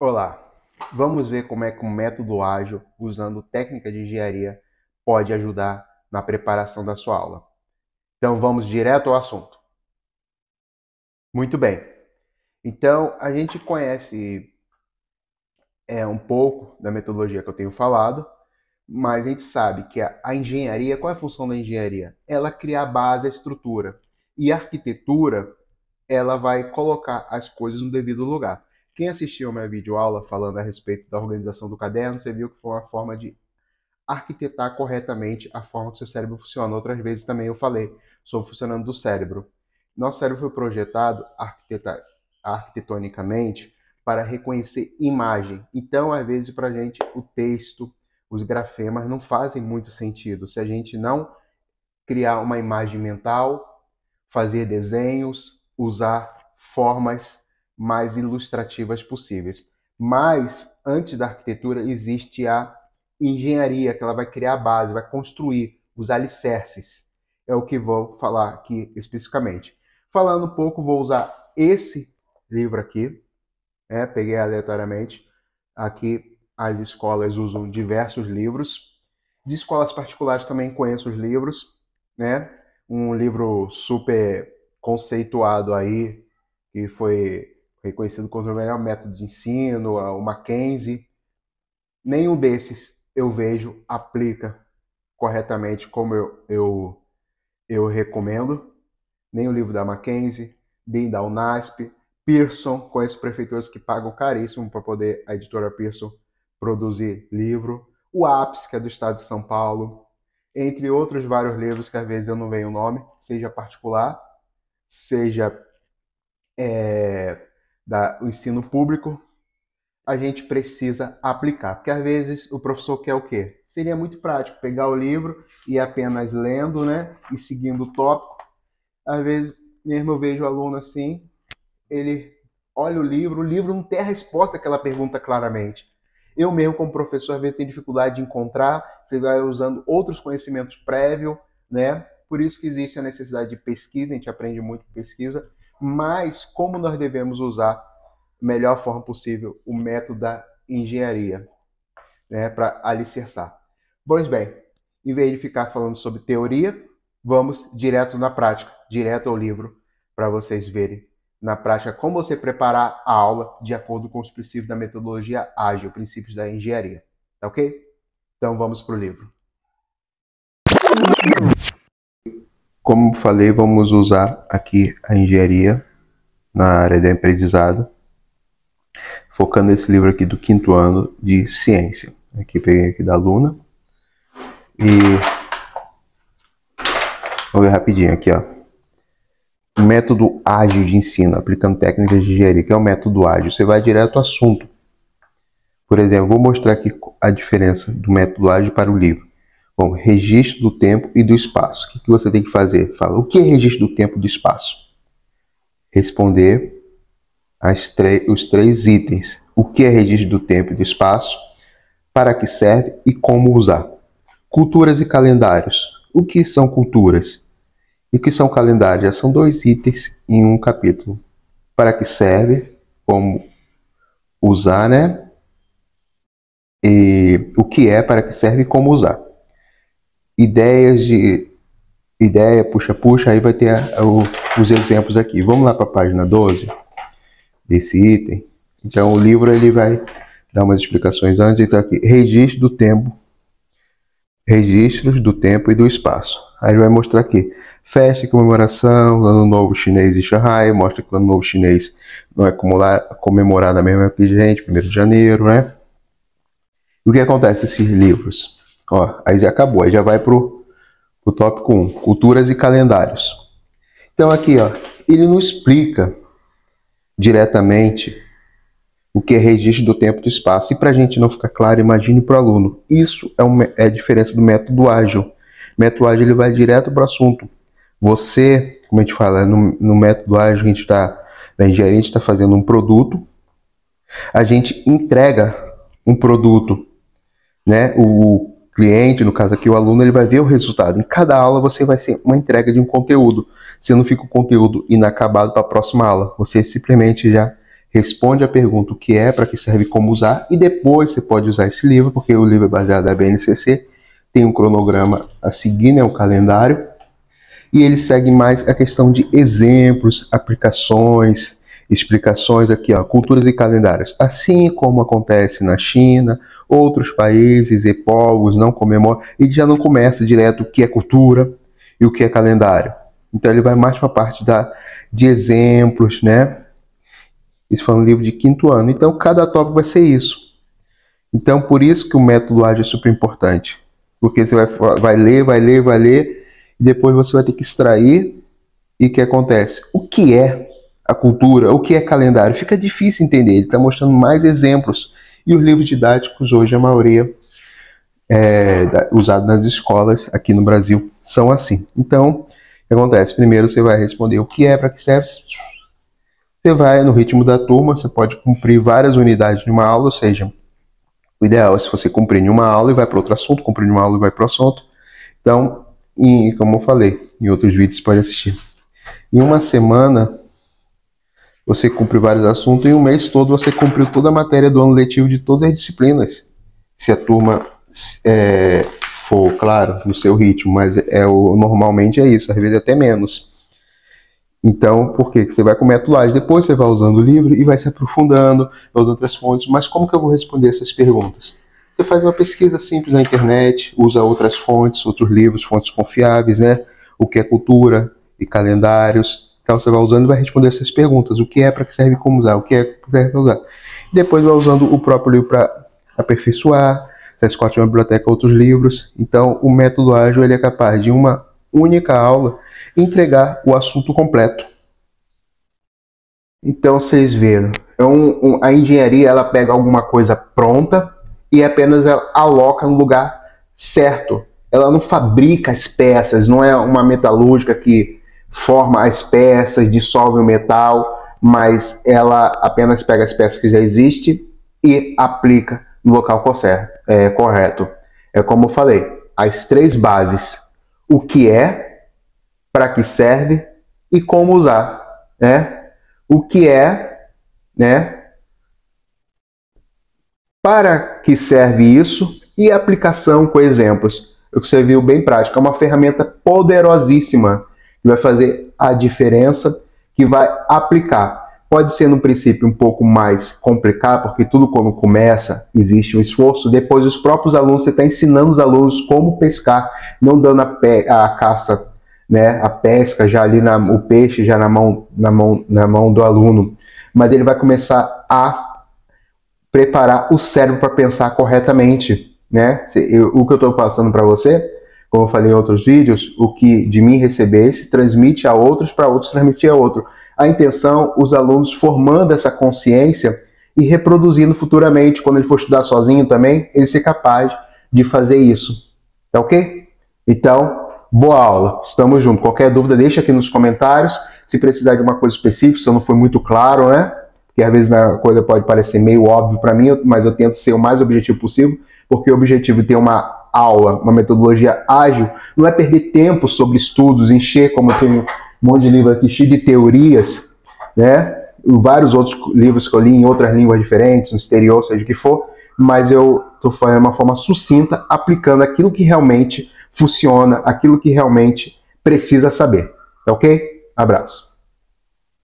Olá, vamos ver como é que um método ágil, usando técnica de engenharia, pode ajudar na preparação da sua aula. Então vamos direto ao assunto. Muito bem, então a gente conhece um pouco da metodologia que eu tenho falado, mas a gente sabe que a engenharia, qual é a função da engenharia? Ela cria a base, a estrutura. E a arquitetura, ela vai colocar as coisas no devido lugar. Quem assistiu a minha videoaula falando a respeito da organização do caderno, você viu que foi uma forma de arquitetar corretamente a forma que seu cérebro funciona. Outras vezes também eu falei sobre o funcionamento do cérebro. Nosso cérebro foi projetado arquitetonicamente para reconhecer imagem. Então, às vezes, para a gente, o texto, os grafemas não fazem muito sentido se a gente não criar uma imagem mental, fazer desenhos, usar formas mais ilustrativas possíveis. Mas, antes da arquitetura, existe a engenharia, que ela vai criar a base, vai construir os alicerces. É o que vou falar aqui especificamente. Falando um pouco, vou usar esse livro aqui, peguei aleatoriamente. Aqui as escolas usam diversos livros. De escolas particulares também conheço os livros, né? Um livro super conceituado aí, que foi reconhecido como o melhor método de ensino, o Mackenzie. Nenhum desses eu vejo aplica corretamente como eu recomendo. Nem o livro da Mackenzie, nem da Unasp, Pearson, conheço prefeituras que pagam caríssimo para poder a editora Pearson produzir livro. O APS, que é do estado de São Paulo, entre outros vários livros que às vezes eu não vejo o nome, seja particular, seja do ensino público, a gente precisa aplicar. Porque às vezes o professor quer o quê? Seria muito prático pegar o livro e apenas lendo, né? E seguindo o tópico. Às vezes, mesmo eu vejo o aluno assim, ele olha o livro não tem a resposta àquela pergunta claramente. Eu mesmo, como professor, às vezes tenho dificuldade de encontrar, você vai usando outros conhecimentos prévios, né? Por isso que existe a necessidade de pesquisa, a gente aprende muito com pesquisa, mas como nós devemos usar da melhor forma possível o método da engenharia, né, para alicerçar. Pois bem, em vez de ficar falando sobre teoria, vamos direto na prática, direto ao livro, para vocês verem na prática como você preparar a aula de acordo com os princípios da metodologia ágil, princípios da engenharia. Tá ok? Então vamos para o livro. Como falei, vamos usar aqui a engenharia na área de aprendizado, focando nesse livro aqui do 5º ano de ciência. Aqui peguei aqui da Luna. E vamos ver rapidinho aqui, ó. Método ágil de ensino, aplicando técnicas de engenharia, que é o método ágil. Você vai direto ao assunto. Por exemplo, vou mostrar aqui a diferença do método ágil para o livro. Bom, registro do tempo e do espaço. O que você tem que fazer? Fala, o que é registro do tempo e do espaço? Responder os 3 itens. O que é registro do tempo e do espaço? Para que serve e como usar? Culturas e calendários. O que são culturas? E o que são calendários? Já são 2 itens em um capítulo. Para que serve, como usar, né? E o que é, para que serve e como usar. Ideia, puxa, aí vai ter os exemplos aqui. Vamos lá para a página 12 desse item. Então o livro ele vai dar umas explicações antes. Então aqui, registros do tempo e do espaço. Aí ele vai mostrar aqui. Festa e comemoração, Ano Novo Chinês em Xangai, mostra que o Ano Novo Chinês não é comemorado da mesma época que gente, 1º de janeiro, né? E o que acontece nesses livros? Ó, aí já acabou, aí já vai pro tópico 1, culturas e calendários. Então aqui, ó, ele não explica diretamente o que é registro do tempo e do espaço. E para a gente não ficar claro, imagine para o aluno. Isso é a diferença do método ágil. O método ágil ele vai direto para o assunto. Você, como a gente fala, no método ágil, na engenharia, a gente está fazendo um produto, a gente entrega um produto, né? O cliente, no caso aqui o aluno, ele vai ver o resultado. Em cada aula você vai ser uma entrega de um conteúdo. Você não fica o conteúdo inacabado para a próxima aula. Você simplesmente já responde a pergunta o que é, para que serve e como usar, e depois você pode usar esse livro, porque o livro é baseado na BNCC, tem um cronograma a seguir, né, um calendário, e ele segue mais a questão de exemplos, aplicações, explicações aqui, ó, culturas e calendários. Assim como acontece na China, outros países e povos não comemoram, e já não começa direto o que é cultura e o que é calendário. Então ele vai mais para a parte de exemplos, né? Isso foi um livro de 5º ano. Então cada tópico vai ser isso. Então por isso que o método ágil é super importante. Porque você vai ler, e depois você vai ter que extrair. E o que acontece? O que é a cultura? O que é calendário? Fica difícil entender. Ele está mostrando mais exemplos. E os livros didáticos hoje, a maioria usados nas escolas aqui no Brasil, são assim. Então, o que acontece? Primeiro você vai responder o que é, para que serve. Você vai no ritmo da turma, você pode cumprir várias unidades de uma aula, ou seja, o ideal é se você cumprir em uma aula e vai para outro assunto, cumprir em uma aula e vai para o assunto. Então, como eu falei, em outros vídeos você pode assistir. Em uma semana, você cumpre vários assuntos, e em um mês todo você cumpriu toda a matéria do ano letivo de todas as disciplinas. Se a turma for, claro, no seu ritmo, mas normalmente é isso, às vezes até menos. Então, por quê? Você vai com método ágil, depois você vai usando o livro e vai se aprofundando, vai usando outras fontes. Mas como que eu vou responder essas perguntas? Você faz uma pesquisa simples na internet, usa outras fontes, outros livros, fontes confiáveis, né? O que é cultura e calendários. Então você vai usando e vai responder essas perguntas. O que é, para que serve e como usar? O que é, para que serve para usar? Depois vai usando o próprio livro para aperfeiçoar. Você escolhe uma biblioteca, outros livros. Então o método ágil ele é capaz de uma única aula entregar o assunto completo. Então vocês viram, a engenharia ela pega alguma coisa pronta e apenas ela aloca no lugar certo. Ela não fabrica as peças, não é uma metalúrgica que forma as peças, dissolve o metal, mas ela apenas pega as peças que já existem e aplica no local correto. É como eu falei, as 3 bases: o que é, para que serve e como usar, né? O que é, né? Para que serve isso e aplicação com exemplos. O que você viu bem prático, é uma ferramenta poderosíssima que vai fazer a diferença, que vai aplicar. Pode ser no princípio um pouco mais complicado, porque tudo quando começa existe um esforço. Depois os próprios alunos, você está ensinando os alunos como pescar, não dando a caça, né, a pesca já ali, o peixe já na mão do aluno, mas ele vai começar a preparar o cérebro para pensar corretamente, né? O que eu estou passando para você, como eu falei em outros vídeos, o que de mim recebesse, transmite a outros, para outros transmitir a outro. A intenção, os alunos formando essa consciência e reproduzindo futuramente, quando ele for estudar sozinho também, ele ser capaz de fazer isso. Tá ok? Então, boa aula, estamos juntos. Qualquer dúvida, deixa aqui nos comentários. Se precisar de uma coisa específica, se eu não foi muito claro, né? Porque às vezes a coisa pode parecer meio óbvio para mim, mas eu tento ser o mais objetivo possível, porque o objetivo de ter uma aula, uma metodologia ágil, não é perder tempo sobre estudos, encher, como eu tenho um monte de livro aqui, cheio de teorias, né? Vários outros livros que eu li em outras línguas diferentes, no exterior, seja o que for, mas eu estou fazendo de uma forma sucinta, aplicando aquilo que realmente funciona, aquilo que realmente precisa saber. Tá ok? Abraço.